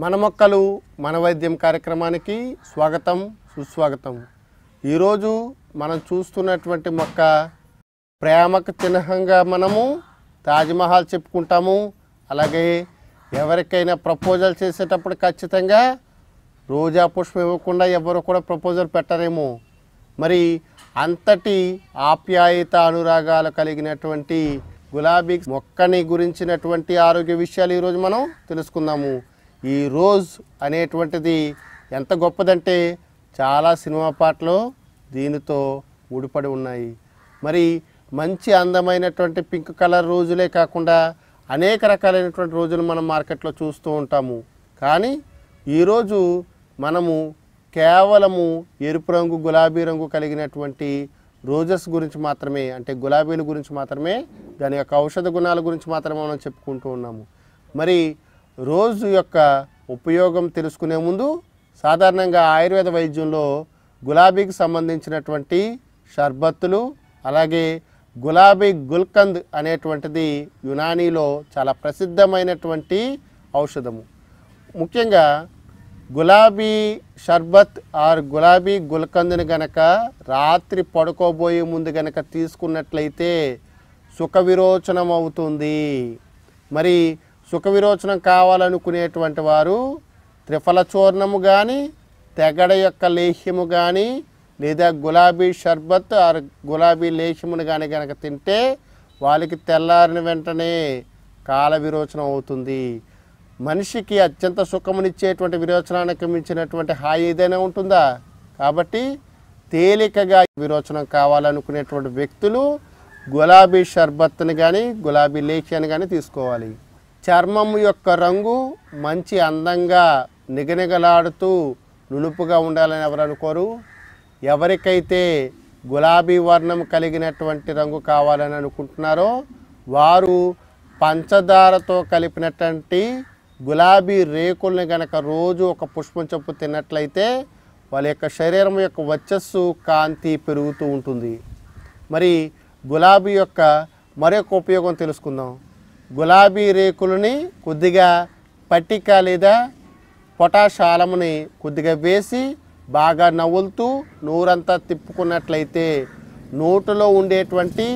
మన మొక్కలు మన వైద్యం కార్యక్రమానికి స్వాగతం సుస్వాగతం. ఈరోజు మనం చూస్తున్నటువంటి మొక్క ప్రేమకు చిహ్నంగా మనము తాజ్మహల్ చెప్పుకుంటాము. అలాగే ఎవరికైనా ప్రపోజల్ చేసేటప్పుడు ఖచ్చితంగా రోజా పుష్పం ఇవ్వకుండా ఎవరు కూడా ప్రపోజల్ పెట్టరేమో. మరి అంతటి ఆప్యాయత అనురాగాలు కలిగినటువంటి గులాబీ మొక్కని గురించినటువంటి ఆరోగ్య విషయాలు ఈరోజు మనం తెలుసుకుందాము. ఈ రోజ్ అనేటువంటిది ఎంత గొప్పదంటే చాలా సినిమా పాటలు దీనితో ముడిపడి ఉన్నాయి. మరి మంచి అందమైనటువంటి పింక్ కలర్ రోజులే కాకుండా అనేక రకాలైనటువంటి రోజులు మనం మార్కెట్లో చూస్తూ ఉంటాము. కానీ ఈరోజు మనము కేవలము ఎరుపు రంగు గులాబీ రంగు కలిగినటువంటి రోజెస్ గురించి మాత్రమే, అంటే గులాబీల గురించి మాత్రమే, దాని యొక్క ఔషధ గుణాల గురించి మాత్రమే మనం చెప్పుకుంటూ ఉన్నాము. మరి రోజు యొక్క ఉపయోగం తెలుసుకునే ముందు సాధారణంగా ఆయుర్వేద వైద్యంలో గులాబీకి సంబంధించినటువంటి షర్బత్తులు, అలాగే గులాబీ గుల్కంద్ అనేటువంటిది యునానీలో చాలా ప్రసిద్ధమైనటువంటి ఔషధము. ముఖ్యంగా గులాబీ షర్బత్ ఆర్ గులాబీ గుల్కంద్ని గనక రాత్రి పడుకోబోయే ముందు గనక తీసుకున్నట్లయితే సుఖ విరోచనం అవుతుంది. మరి సుఖ విరోచనం కావాలనుకునేటువంటి వారు త్రిఫల చూర్ణము కానీ, తెగడ యొక్క లేహ్యము కానీ, లేదా గులాబీ షర్బత్ ఆర్ గులాబీ లేహ్యమును కానీ గనక తింటే వాళ్ళకి తెల్లారిన వెంటనే కాల విరోచనం అవుతుంది. మనిషికి అత్యంత సుఖమునిచ్చేటువంటి విరోచనానికి మించినటువంటి హాయి ఏదైనా ఉంటుందా? కాబట్టి తేలికగా విరోచనం కావాలనుకునేటువంటి వ్యక్తులు గులాబీ షర్బత్ని కానీ గులాబీ లేఖ్యాన్ని కానీ తీసుకోవాలి. చర్మం యొక్క రంగు మంచి అందంగా నిగనిగలాడుతూ నునుపుగా ఉండాలని ఎవరు అనుకోరు. ఎవరికైతే గులాబీ వర్ణం కలిగినటువంటి రంగు కావాలని అనుకుంటున్నారో వారు పంచదారతో కలిపినటువంటి గులాబీ రేకుల్ని గనక రోజు ఒక పుష్పం చొప్పు తిన్నట్లయితే వాళ్ళ యొక్క శరీరం యొక్క వర్చస్సు కాంతి పెరుగుతూ ఉంటుంది. మరి గులాబీ యొక్క మరొక ఉపయోగం తెలుసుకుందాం. గులాబీ రేకులని కొద్దిగా పట్టిక లేదా పొటాష్ ఆలముని కొద్దిగా వేసి బాగా నవ్వులుతూ నోరంతా తిప్పుకున్నట్లయితే నోటులో ఉండేటువంటి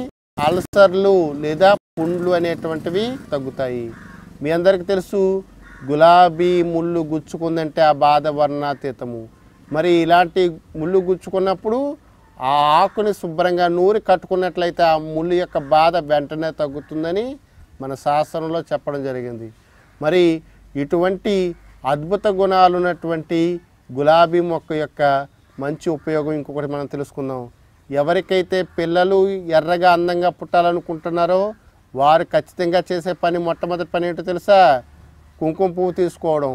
అల్సర్లు లేదా పుండ్లు అనేటువంటివి తగ్గుతాయి. మీ అందరికీ తెలుసు గులాబీ ముళ్ళు గుచ్చుకుందంటే ఆ బాధ వర్ణాతీతము. మరి ఇలాంటి ముళ్ళు గుచ్చుకున్నప్పుడు ఆ ఆకుని శుభ్రంగా నూరి కట్టుకున్నట్లయితే ఆ ముళ్ళు యొక్క బాధ వెంటనే తగ్గుతుందని మన శాస్త్రంలో చెప్పడం జరిగింది. మరి ఇటువంటి అద్భుత గుణాలు ఉన్నటువంటి గులాబీ మొక్క యొక్క మంచి ఉపయోగం ఇంకొకటి మనం తెలుసుకుందాం. ఎవరికైతే పిల్లలు ఎర్రగా అందంగా పుట్టాలనుకుంటున్నారో వారు ఖచ్చితంగా చేసే పని మొట్టమొదటి పని ఏంటో తెలుసా? కుంకుమ పువ్వు తీసుకోవడం.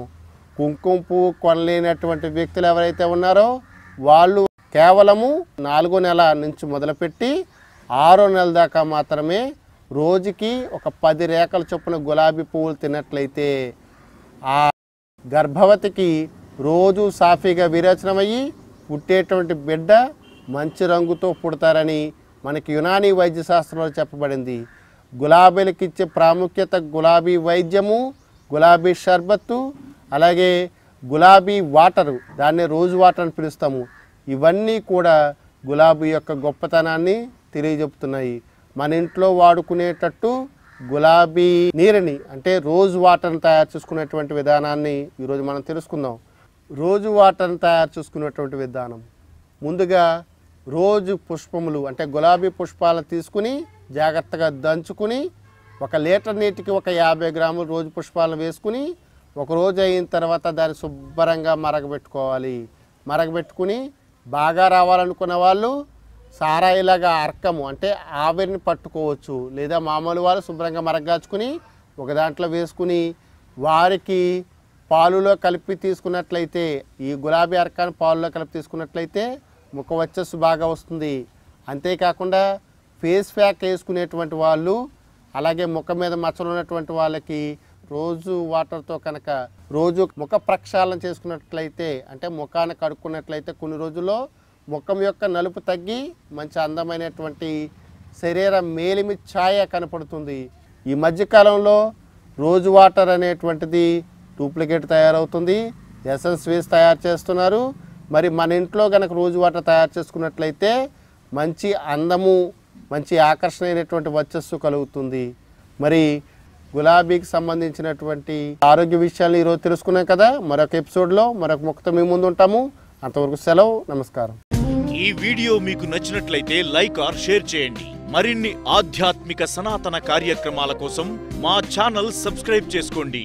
కుంకుమ పువ్వు కొనలేనటువంటి వ్యక్తులు ఎవరైతే ఉన్నారో వాళ్ళు కేవలము 4వ నెల నుంచి మొదలుపెట్టి 6వ నెల దాకా మాత్రమే రోజుకి ఒక 10 రేఖల చొప్పున గులాబీ పువ్వులు తిన్నట్లయితే ఆ గర్భవతికి రోజు సాఫీగా విరేచనమయ్యి పుట్టేటువంటి బిడ్డ మంచి రంగుతో పుడతారని మనకి యునానీ వైద్య శాస్త్రంలో చెప్పబడింది. గులాబీలకు ఇచ్చే ప్రాముఖ్యత గులాబీ వైద్యము, గులాబీ షర్బత్తు, అలాగే గులాబీ వాటరు, దాన్నే రోజు వాటర్ అని పిలుస్తాము. ఇవన్నీ కూడా గులాబీ యొక్క గొప్పతనాన్ని తెలియజెప్తున్నాయి. మన ఇంట్లో వాడుకునేటట్టు గులాబీ నీరుని అంటే రోజు వాటర్ని తయారు చేసుకునేటువంటి విధానాన్ని ఈరోజు మనం తెలుసుకుందాం. రోజు వాటర్ని తయారు చేసుకునేటువంటి విధానం, ముందుగా రోజు పుష్పములు అంటే గులాబీ పుష్పాలను తీసుకుని జాగ్రత్తగా దంచుకుని 1 లీటర్ నీటికి ఒక 50 గ్రాములు రోజు పుష్పాలను వేసుకుని ఒక రోజు అయిన తర్వాత దాన్ని శుభ్రంగా మరగబెట్టుకోవాలి. మరగబెట్టుకుని బాగా రావాలనుకున్న వాళ్ళు సారాయిలాగా అర్కము అంటే ఆవిరిని పట్టుకోవచ్చు, లేదా మామూలు వాళ్ళు శుభ్రంగా మరగగాచుకుని ఒక దాంట్లో వేసుకుని వారికి పాలులో కలిపి తీసుకున్నట్లయితే, ఈ గులాబీ అర్కాన్ని పాలులో కలిపి తీసుకున్నట్లయితే ముఖ వర్చస్సు బాగా వస్తుంది. అంతేకాకుండా ఫేస్ ప్యాక్ వేసుకునేటువంటి వాళ్ళు, అలాగే ముఖం మీద మచ్చలు ఉన్నటువంటి వాళ్ళకి రోజు వాటర్తో కనుక రోజు ముఖ ప్రక్షాళన చేసుకున్నట్లయితే, అంటే ముఖాన్ని కడుక్కున్నట్లయితే కొన్ని రోజుల్లో ముఖం యొక్క నలుపు తగ్గి మంచి అందమైనటువంటి శరీర మేలిమి ఛాయ కనపడుతుంది. ఈ మధ్యకాలంలో రోజు వాటర్ అనేటువంటిది డూప్లికేట్ తయారవుతుంది, ఎసెన్స్ వేసి తయారు చేస్తున్నారు. మరి మన ఇంట్లో కనుక రోజు వాటర్ తయారు చేసుకున్నట్లయితే మంచి అందము, మంచి ఆకర్షణ అయినటువంటి వర్చస్సు కలుగుతుంది. మరి గులాబీకి సంబంధించినటువంటి ఆరోగ్య విషయాలు ఈరోజు తెలుసుకున్నాం కదా. మరొక ఎపిసోడ్లో మరొక మొక్కతో మీ ముందు ఉంటాము. అంతవరకు సెలవు, నమస్కారం. ఈ వీడియో మీకు నచ్చినట్లయితే లైక్ ఆర్ షేర్ చేయండి. మరిన్ని ఆధ్యాత్మిక సనాతన కార్యక్రమాల కోసం మా ఛానల్ సబ్స్క్రైబ్ చేసుకోండి.